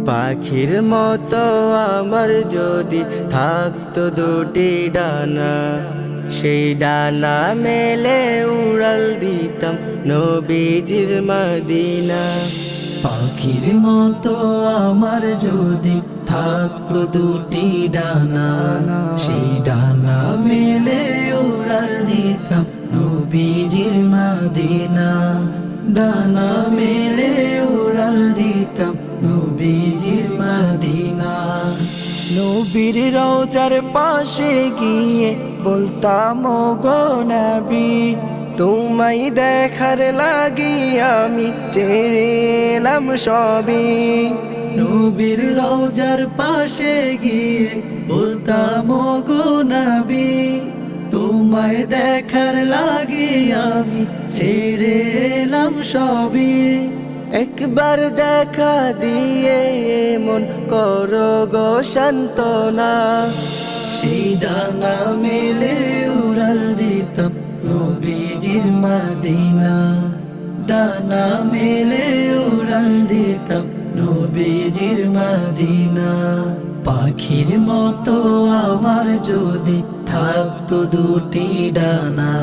পাখির মতো আমার যদি থাকতো দুটি ডানা, সেই ডানা মেলে উড়াল দিতাম নবীজির মদিনা। পাখির মতো আমার যদি থাকতো দুটি ডানা, সেই ডানা মেলে উড়াল দিতাম নবীজির মদিনা। ডানা মেলে উড়াল দিতাম নবীজির মদিনা। নবীর রওজার পাশে গিয়ে বলতাম গো নবী, তোমায় দেখার লাগি আমি ছেড়ে এলাম সবই। নবীর রওজার পাশে গিয়ে বলতাম গো নবী, তোমায় দেখার লাগি আমি ছেড়ে এলাম সবই। একবার দেখা দিয়ে মন করো গো সান্ত্বনা, সেই ডানা মেলে উড়াল দিতাম নবীজির মদিনা। ডানা মেলে উড়াল দিতাম নবীজির মদিনা। পাখির মতো আমার যদি থাকতো দুটি ডানা,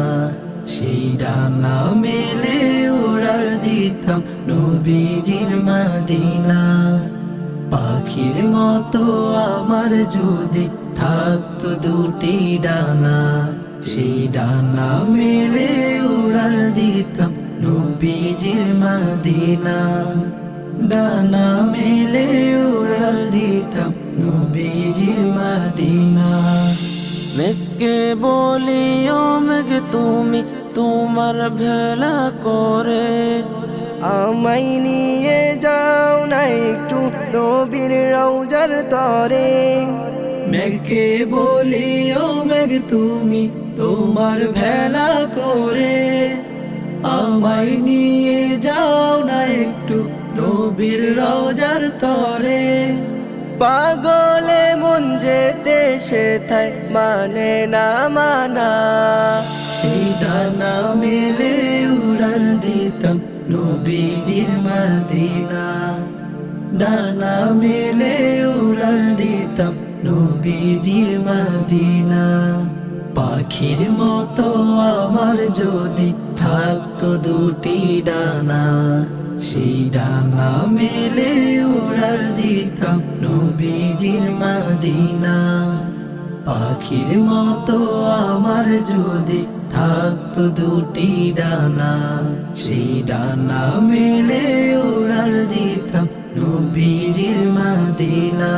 সেই ডানা মেলে উড়াল দিতাম নবীজির মদিনা। পাখির মতো আমার যদি থাকতো দুটি ডানা, সেই ডানা মেলে উড়াল দিতাম নবীজির মদিনা। ডানা মেলে উড়াল দিতাম নবীজির মদিনা। মেঘকে বলি ও মেঘ তুমি তোমার ভেলা করে, আমায় নিয়ে যাও না একটু নবীর রওজার তরে। মেঘকে বলি ও মেঘ তুমি তোমার ভেলা করে, আমায় নিয়ে যাও না একটু নবীর রওজার তরে। পাগলে মন যেতে সেথায় মানে না মানা, সেই ডানা মেলে উড়াল দিতাম নবীজির মদিনা। ডানা মেলে উড়াল দিতাম নবীজির মদিনা। পাখির মতো আমার যদি থাকতো দুটি ডানা, সেই ডানা মেলে উড়াল দিতাম নবীজির মদিনা। পাখির মতো আমার যদি থাকতো দুটি ডানা, সেই ডানা মেলে উড়াল দিতাম নবীজির মদিনা।